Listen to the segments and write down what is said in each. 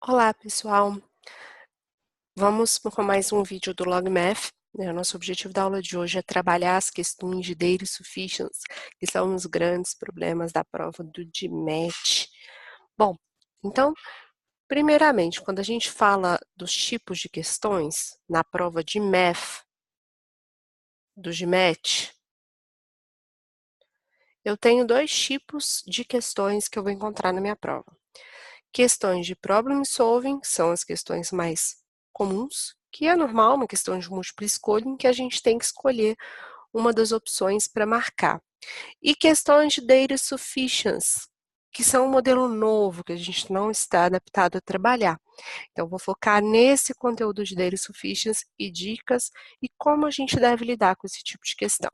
Olá, pessoal. Vamos com mais um vídeo do LogMath. O nosso objetivo da aula de hoje é trabalhar as questões de Data Sufficiency, que são os grandes problemas da prova do GMAT. Bom, então, primeiramente, quando a gente fala dos tipos de questões na prova de Math do GMAT, eu tenho dois tipos de questões que eu vou encontrar na minha prova. Questões de problem solving, que são as questões mais comuns, que é normal, uma questão de múltipla escolha, em que a gente tem que escolher uma das opções para marcar. E questões de data sufficiency, que são um modelo novo, que a gente não está adaptado a trabalhar. Então, vou focar nesse conteúdo de data sufficiency e dicas e como a gente deve lidar com esse tipo de questão.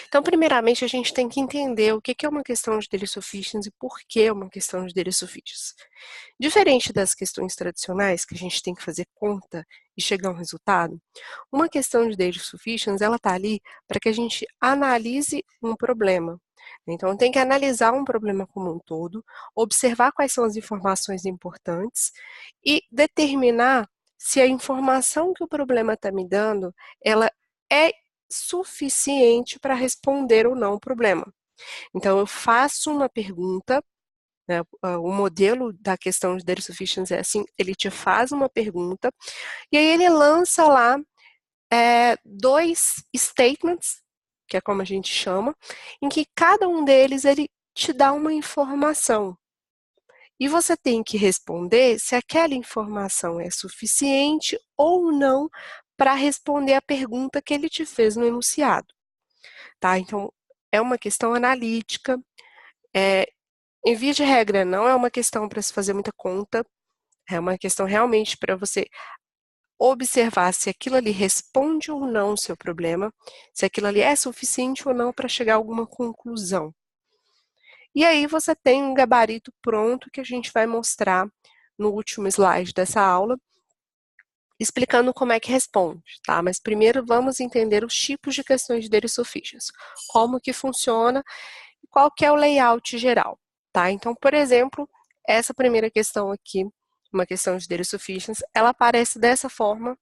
Então, primeiramente, a gente tem que entender o que é uma questão de data sufficiency e por que é uma questão de data sufficiency. Diferente das questões tradicionais, que a gente tem que fazer conta e chegar a um resultado, uma questão de data sufficiency, ela está ali para que a gente analise um problema. Então, tem que analisar um problema como um todo, observar quais são as informações importantes e determinar se a informação que o problema está me dando, ela é suficiente para responder ou não o problema. Então, eu faço uma pergunta, né, o modelo da questão de data sufficiency é assim, ele te faz uma pergunta, e aí ele lança lá dois statements, que é como a gente chama, em que cada um deles ele te dá uma informação. E você tem que responder se aquela informação é suficiente ou não para responder a pergunta que ele te fez no enunciado. Tá? Então, é uma questão analítica. Em via de regra, não é uma questão para se fazer muita conta, é uma questão realmente para você observar se aquilo ali responde ou não o seu problema, se aquilo ali é suficiente ou não para chegar a alguma conclusão. E aí você tem um gabarito pronto que a gente vai mostrar no último slide dessa aula, explicando como é que responde, tá? Mas primeiro vamos entender os tipos de questões de data sufficiency, como que funciona e qual que é o layout geral, tá? Então, por exemplo, essa primeira questão aqui, uma questão de data sufficiency, ela aparece dessa forma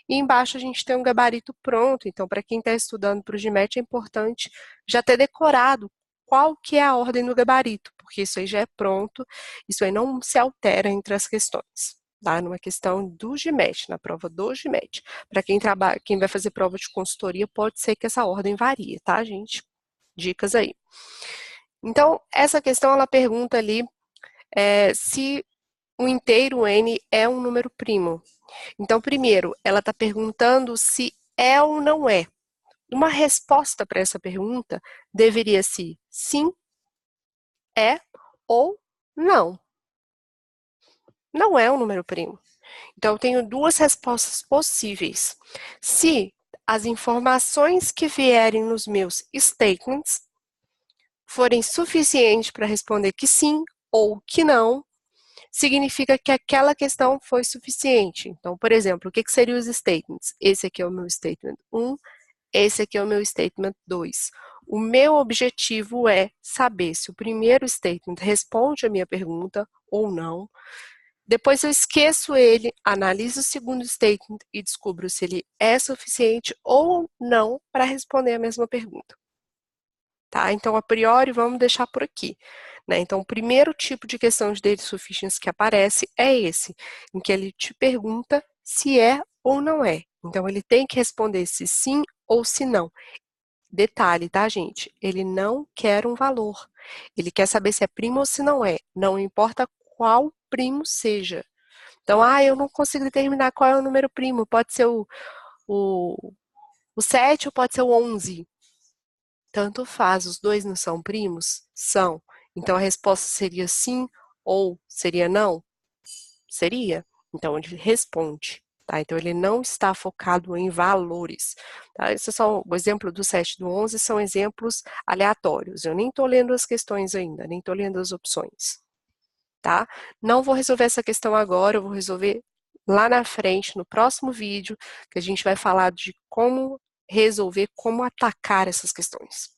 e embaixo a gente tem um gabarito pronto. Então, para quem está estudando para o GMAT, é importante já ter decorado qual que é a ordem do gabarito, porque isso aí já é pronto, isso aí não se altera entre as questões. Tá? Numa questão do GMAT, na prova do GMAT. Para quem trabalha, quem vai fazer prova de consultoria, pode ser que essa ordem varie, tá, gente? Dicas aí. Então, essa questão, ela pergunta ali se o inteiro n é um número primo. Então, primeiro, ela está perguntando se é ou não é. Uma resposta para essa pergunta deveria ser sim, é ou não. Não é um número primo. Então, eu tenho duas respostas possíveis. Se as informações que vierem nos meus statements forem suficientes para responder que sim ou que não, significa que aquela questão foi suficiente. Então, por exemplo, o que seriam os statements? Esse aqui é o meu statement 1, esse aqui é o meu statement 2. O meu objetivo é saber se o primeiro statement responde a minha pergunta ou não. Depois eu esqueço ele, analiso o segundo statement e descubro se ele é suficiente ou não para responder a mesma pergunta. Tá? Então, a priori, vamos deixar por aqui. Né? Então, o primeiro tipo de questão de data sufficiency que aparece é esse, em que ele te pergunta se é ou não é. Então, ele tem que responder se sim ou se não. Detalhe, tá, gente? Ele não quer um valor. Ele quer saber se é primo ou se não é. Não importa qual primo seja. Então, eu não consigo determinar qual é o número primo. Pode ser o 7 ou pode ser o 11. Tanto faz, os dois não são primos? São. Então a resposta seria sim ou seria não? Seria. Então ele responde. Tá? Então ele não está focado em valores. Tá? Esse é só o exemplo do 7 e do 11, são exemplos aleatórios. Eu nem estou lendo as questões ainda, nem estou lendo as opções. Tá? Não vou resolver essa questão agora, eu vou resolver lá na frente, no próximo vídeo, que a gente vai falar de como resolver, como atacar essas questões.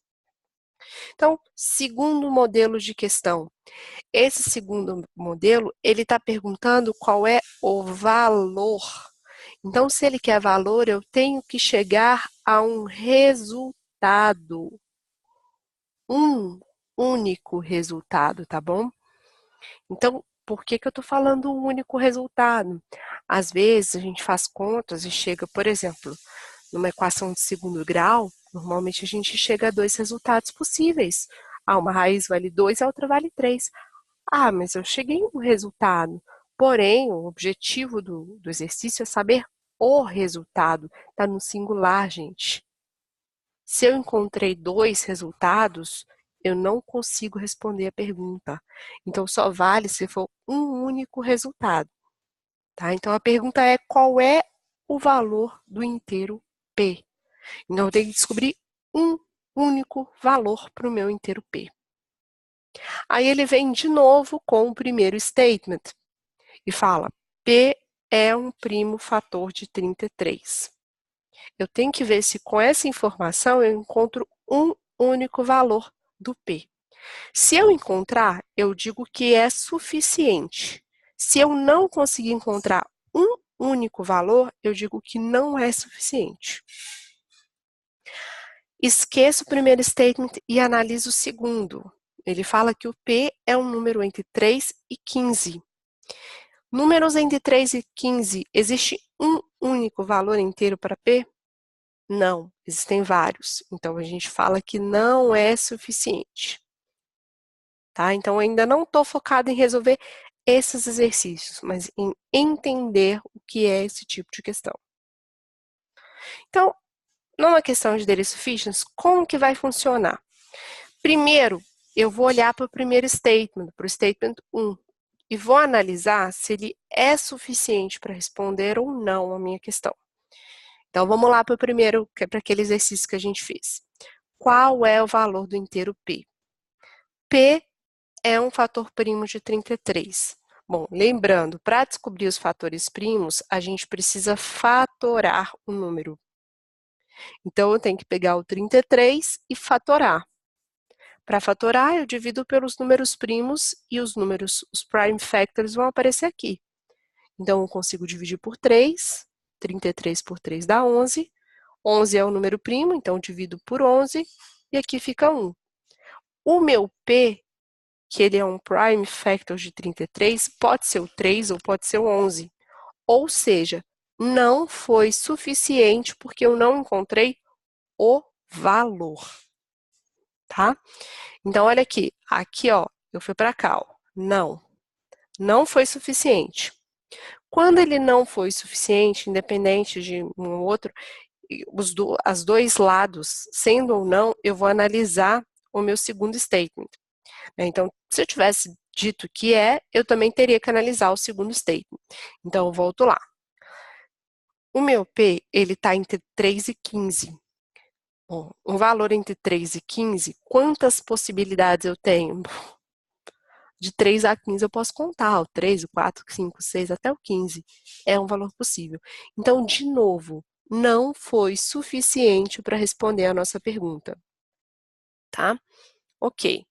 Então, segundo modelo de questão. Esse segundo modelo, ele está perguntando qual é o valor. Então, se ele quer valor, eu tenho que chegar a um resultado. Um único resultado, tá bom? Então, por que eu estou falando um único resultado? Às vezes, a gente faz contas e chega, por exemplo, numa equação de segundo grau, normalmente a gente chega a 2 resultados possíveis. Uma raiz vale 2, a outra vale 3. Mas eu cheguei em um resultado. Porém, o objetivo do exercício é saber o resultado. Está no singular, gente. Se eu encontrei 2 resultados, eu não consigo responder a pergunta. Então, só vale se for um único resultado. Tá? Então, a pergunta é qual é o valor do inteiro P? Então, eu tenho que descobrir um único valor para o meu inteiro P. Aí ele vem de novo com o primeiro statement e fala: P é um primo fator de 33. Eu tenho que ver se com essa informação eu encontro um único valor do P. Se eu encontrar, eu digo que é suficiente. Se eu não conseguir encontrar um único valor, eu digo que não é suficiente. Esqueça o primeiro statement e analise o segundo. Ele fala que o P é um número entre 3 e 15. Números entre 3 e 15, existe um único valor inteiro para P? Não, existem vários. Então, a gente fala que não é suficiente. Tá? Então, ainda não estou focada em resolver esses exercícios, mas em entender o que é esse tipo de questão. Então, numa questão de daily sufficiency, como que vai funcionar? Primeiro, eu vou olhar para o primeiro statement, para o statement 1, e vou analisar se ele é suficiente para responder ou não a minha questão. Então, vamos lá para o primeiro, que é para aquele exercício que a gente fez. Qual é o valor do inteiro P? P é um fator primo de 33. Bom, lembrando, para descobrir os fatores primos, a gente precisa fatorar o número. Então, eu tenho que pegar o 33 e fatorar. Para fatorar, eu divido pelos números primos e os prime factors vão aparecer aqui. Então, eu consigo dividir por 3, 33 por 3 dá 11. 11 é o número primo, então divido por 11 e aqui fica 1. O meu P, que ele é um prime factor de 33, pode ser o 3 ou pode ser o 11. Ou seja, não foi suficiente porque eu não encontrei o valor. Tá? Então, olha aqui. Aqui, ó, eu fui para cá, ó. Não foi suficiente. Quando ele não foi suficiente, independente de um ou outro, os dois lados, sendo ou não, eu vou analisar o meu segundo statement. Então, se eu tivesse dito que eu também teria que analisar o segundo statement. Então, eu volto lá. O meu P, ele está entre 3 e 15. Bom, um valor entre 3 e 15, quantas possibilidades eu tenho? De 3 a 15 eu posso contar, o 3, o 4, o 5, o 6, até o 15. É um valor possível. Então, de novo, não foi suficiente para responder a nossa pergunta. Tá? Ok.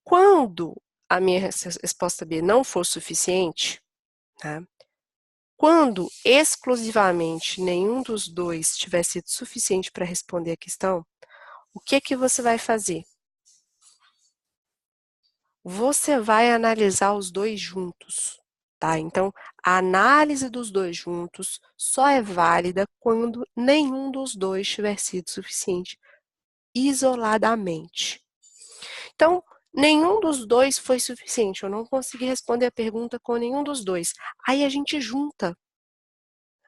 Quando a minha resposta B não for suficiente, tá? Quando exclusivamente nenhum dos dois tiver sido suficiente para responder a questão, o que você vai fazer? Você vai analisar os dois juntos, tá? Então, a análise dos dois juntos só é válida quando nenhum dos dois tiver sido suficiente isoladamente. Então, nenhum dos dois foi suficiente. Eu não consegui responder a pergunta com nenhum dos dois. Aí a gente junta.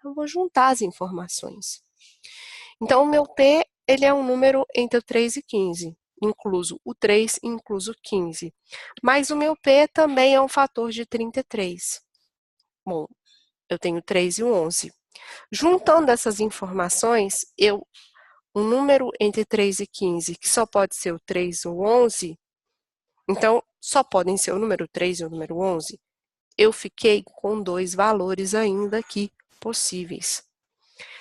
Eu vou juntar as informações. Então, o meu P, ele é um número entre 3 e 15. Incluso o 3 e incluso o 15. Mas o meu P também é um fator de 33. Bom, eu tenho 3 e o 11. Juntando essas informações, um número entre 3 e 15, que só pode ser o 3 ou 11, então só podem ser o número 3 e o número 11, eu fiquei com dois valores ainda aqui possíveis.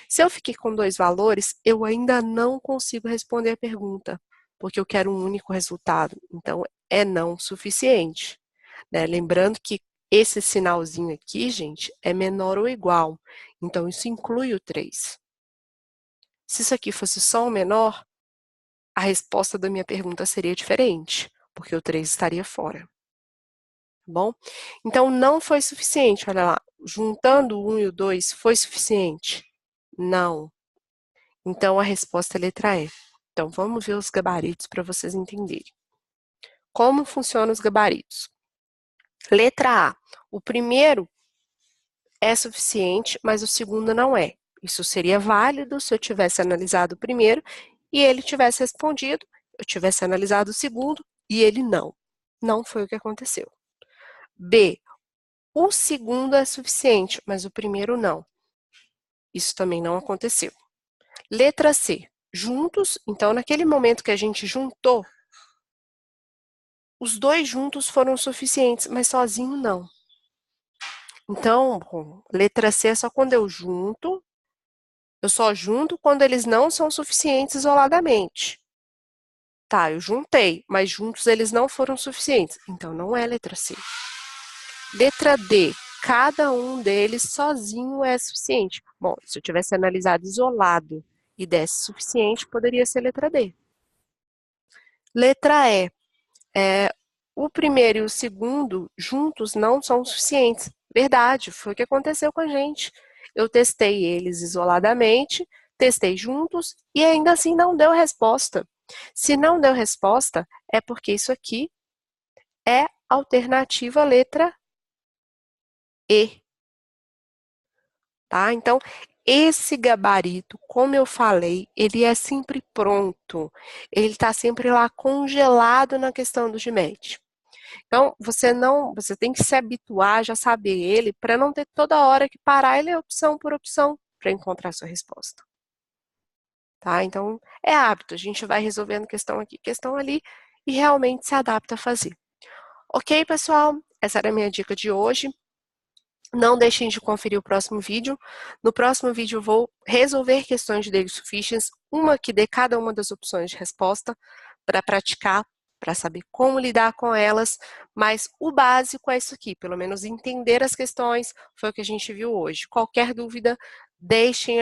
Se eu fiquei com dois valores, eu ainda não consigo responder a pergunta. porque eu quero um único resultado. Então, é não suficiente, né? Lembrando que esse sinalzinho aqui, gente, é menor ou igual. Então, isso inclui o 3. Se isso aqui fosse só o menor, a resposta da minha pergunta seria diferente, porque o 3 estaria fora. Bom? Então, não foi suficiente, olha lá. Juntando o 1 e o 2, foi suficiente? Não. Então, a resposta é letra E. Então, vamos ver os gabaritos para vocês entenderem. Como funcionam os gabaritos? Letra A. O primeiro é suficiente, mas o segundo não é. Isso seria válido se eu tivesse analisado o primeiro e ele tivesse respondido, eu tivesse analisado o segundo e ele não. Não foi o que aconteceu. B. O segundo é suficiente, mas o primeiro não. Isso também não aconteceu. Letra C. Juntos, então naquele momento que a gente juntou, os dois juntos foram suficientes, mas sozinho não. Então, letra C é só quando eu junto, eu só junto quando eles não são suficientes isoladamente. Tá, eu juntei, mas juntos eles não foram suficientes. Então, não é letra C. Letra D. Cada um deles sozinho é suficiente. Bom, se eu tivesse analisado isolado e desse suficiente, poderia ser letra D. Letra E. O primeiro e o segundo juntos não são suficientes. Verdade, foi o que aconteceu com a gente. Eu testei eles isoladamente, testei juntos e ainda assim não deu resposta. Se não deu resposta, é porque isso aqui é alternativa letra E. Tá? Então, esse gabarito, como eu falei, ele é sempre pronto. Ele está sempre lá congelado na questão do GMAT. Então, você tem que se habituar, já saber ele, para não ter toda hora que parar e ler opção por opção para encontrar a sua resposta. Tá? Então, é hábito, a gente vai resolvendo questão aqui, questão ali, e realmente se adapta a fazer. Ok, pessoal? Essa era a minha dica de hoje. Não deixem de conferir o próximo vídeo. No próximo vídeo eu vou resolver questões de daily sufficiency, uma que dê cada uma das opções de resposta para praticar, para saber como lidar com elas, mas o básico é isso aqui, pelo menos entender as questões, foi o que a gente viu hoje. Qualquer dúvida, deixem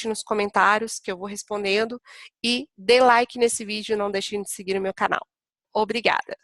nos comentários que eu vou respondendo e dê like nesse vídeo e não deixem de seguir o meu canal. Obrigada!